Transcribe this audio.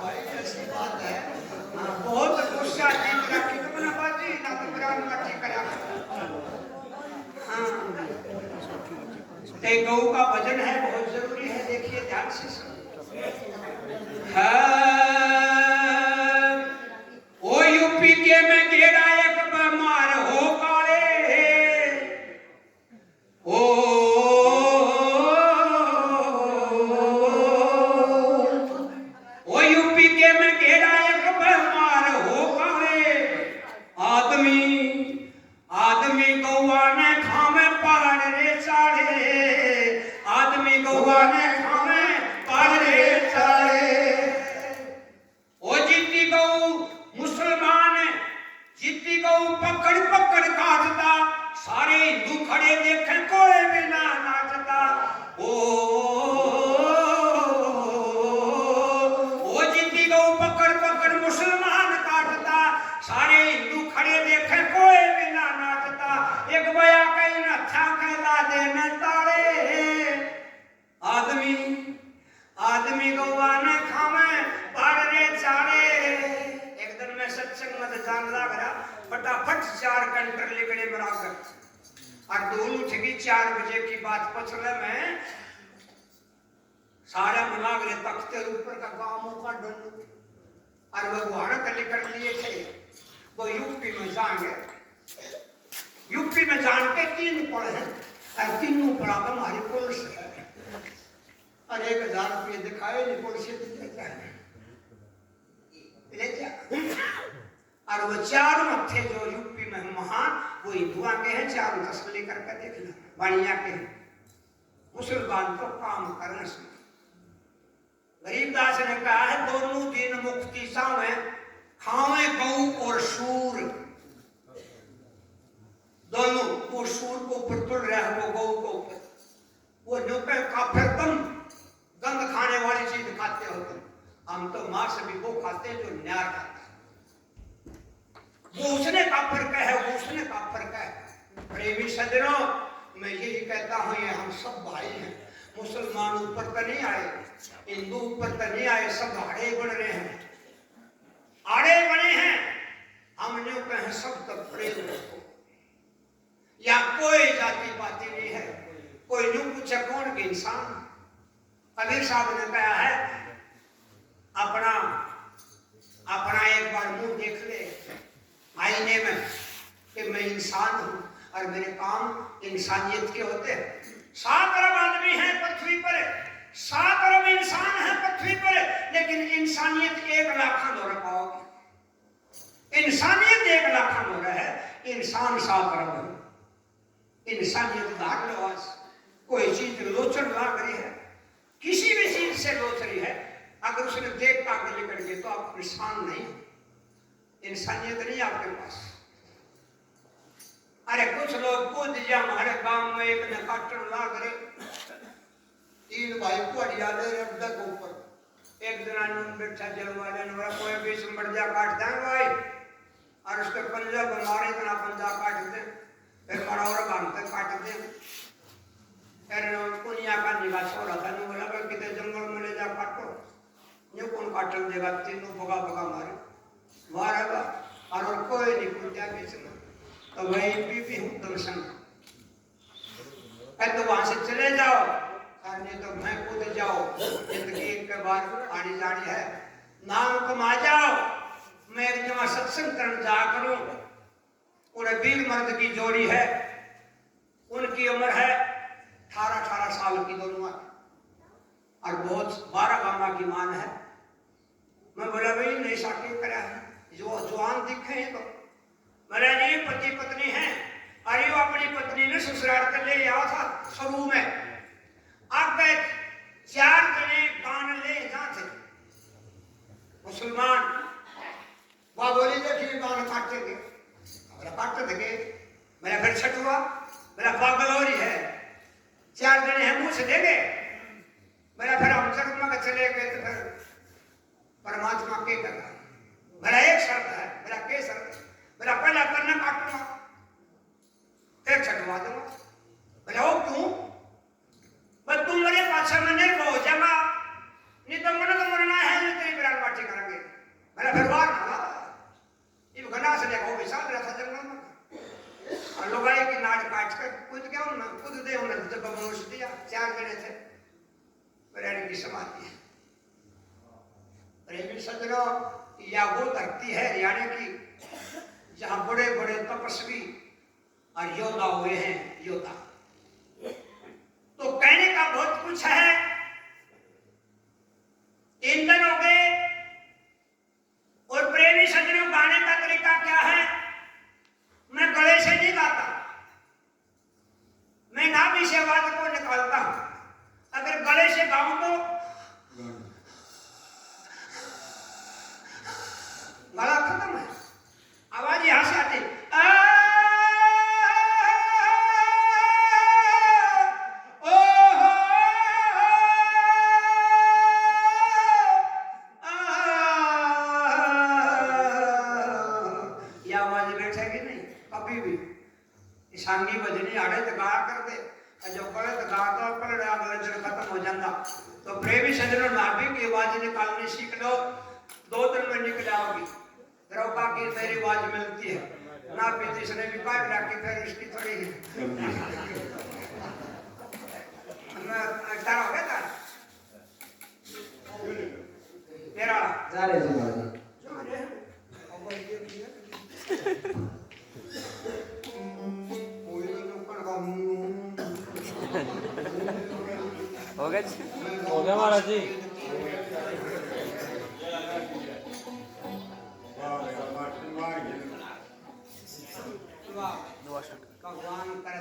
भाई ऐसी बात है। हाँ, बहुत गुस्सा जीत रखी तो ना बाजी ना तो प्राण मट्टी करा। हाँ, ते गौ का भजन है, बहुत जरूरी है, देखिए ध्यान से सुनिए। हाँ, ओ यूपी के में गेरा एक बीमार हो काले, ओ यूपी के में गेरा एक बीमार हो काले, आदमी आदमी गौवा ने खामे पहाड़ रे चाड़े, आदमी गौवा ने खामे पहाड़ रे चाड़े। ओ जीती गौ मुसलमान जीती गौ पकड़ पकड़ काटता, सारे हिंदू खड़े देखे कोई भी ना नाचता। ओ जीती गौ पकड़ पकड़ मुसलमान काटता, सारे हिंदू खड़े देखे कोई भी ना नाचता। एक बया कहीं न था कहला देने ताड़े, आदमी आदमी गौवा ने खामे पहाड़ रे चाड़े। एक दिन मैं सत्संग में जान लग रहा, फटाफट 4 कंटर लिखने बराबर और दोल उठगी 4 बजे की बात पचले में सारा मनाग रे तख्ते ऊपर का गांवों का डंडू और वो वहां तले कर लिए थे। वो यूपी में जाएंगे, यूपी में जान के 3 पढ़े हैं और तीनों पढ़ा तो हमारी पुलिस है और 1000 रुपये दिखाए नहीं, पुलिस ले जा और वो 4 थे जो यूपी में महान, वो हिंदुआ के हैं, 4 तस्ली करके देख लो बढ़िया के हैं। मुसलमान तो काम करने से गरीबदास ने कहा है, दोनों दिन मुक्ति सावे खावे गौ और सूर, दोनों वो सूर को ऊपर तुल रहा है, वो गौ को ऊपर, वो जो पे काफिर तुम गंद खाने वाली चीज खाते हो तुम, हम तो मांस भी वो खाते हैं जो न्याय खाते हैं। वो उसने काफिर का है, वो उसने काफिर का है। प्रेमी सज्जनों, मैं यही कहता हूं, ये हम सब भाई हैं। मुसलमान ऊपर तो नहीं आए, हिंदू ऊपर तो नहीं आए, सब आड़े बन रहे हैं, आड़े बने हैं। हमने कहे सब तक प्रेम रखो, या कोई जाति पाति नहीं है, कोई यूं पूछे कौन के इंसान। कबीर साहब ने कहा है, अपना अपना एक बार मुंह देख ले आईने में कि मैं इंसान हूं और मेरे काम इंसानियत के होते हैं। 7 अरब आदमी हैं पृथ्वी पर, 7 अरब इंसान हैं पृथ्वी पर, लेकिन इंसानियत 1 लाख हो रहा पाओगे। इंसानियत 1 लाख हो रहा है, इंसान 7 अरब है। इंसानियत दाग लो, आज कोई चीज लोचन लाग रही है, किसी भी चीज से लोच रही है, अगर उसने देख का आगे निकल गए तो आप इंसान नहीं, इंसानियत नहीं आपके पास। अरे कुछ लोग कूद दिया हमारे गांव में, एक ने काटन लाग रहे, 3 भाई को हटिया ले रहे अड्डक ऊपर, एक जना बैठा जल वाले ने बोला कोई बीच में बढ़ जा काट दें भाई, और उसके पंजा बीमारी इतना पंजा काट दे, फिर खड़ा और बांधते काट दे। कुनिया का निवास हो रहा था, नहीं बोला भाई कितने जंगल में ले जा काटो, ये कौन काटन देगा, तीनों भगा भगा मारेगा और कोई नहीं कुटिया बीच में। तो भाई भी हूँ दर्शन, तो वहां से चले जाओ, नहीं तो मैं कूद जाओ, जिंदगी एक बार आनी जानी है, नाम कमा जाओ। मैं एक जगह सत्संग करने जा करूं, उन्हें वीर मर्द की जोड़ी है, उनकी उम्र है 18 साल की दोनों, और बहुत 12 गामा की मान है। मैं बोला भाई नहीं शादी करा है, जो जवान दिखे हैं तो मेरा जी पति पत्नी है, अरे वो अपनी पत्नी ने ससुराल कर ले आया था शुरू में, अब 4 जने गान ले जहां थे मुसलमान, वह बोली देखिए गान काटते थे, काटते थे, मेरा फिर छठुआ, मेरा पागल हो रही है, 4 जने हैं मुंह से दे गए, मेरा फिर हम जगमा के चले गए, तो फिर परमात्मा के करना, मेरा एक शर्त है, मेरा के शर्त है, मेरा पहला करना काटूंगा, फिर छठवा दूंगा। बोला वो क्यों? तुम मेरे पाछा में निर्भय हो जाएगा, नहीं तो मन तो मरना है, नहीं तेरी बिरान बाटी करेगा। प्रेमी सज्जनों, या वो धरती है हरियाणा की जहां बड़े बड़े तपस्वी और योद्धा हुए हैं, योद्धा। तो कहने का बहुत कुछ है। 3 दिन हो गए और प्रेमी सज्जनों, गाने का तरीका क्या है? मैं गले से नहीं गाता, मैं नाभि से आवाज को निकालता हूं। अगर गले से गाऊं तो गला खत्म है, आवाज यहां से आती ये आवाज बैठेगी नहीं कभी भी। सांगी बजनी आड़े तो गा कर दे, जो पड़े तो गा तो पड़े, अगले दिन खत्म हो जाता। तो प्रेमी सज्जनों, नाभि की आवाज निकालनी सीख लो, 2 दिन में निकल जाओगी। द्रौपा की मेरी आवाज मिलती है ना, पीती ने भी काट रखी, फिर इसकी थोड़ी तारा हो गया था मेरा जा रहे जी बाजी। हो गया जी? हो गया महाराज जी। भगवान कर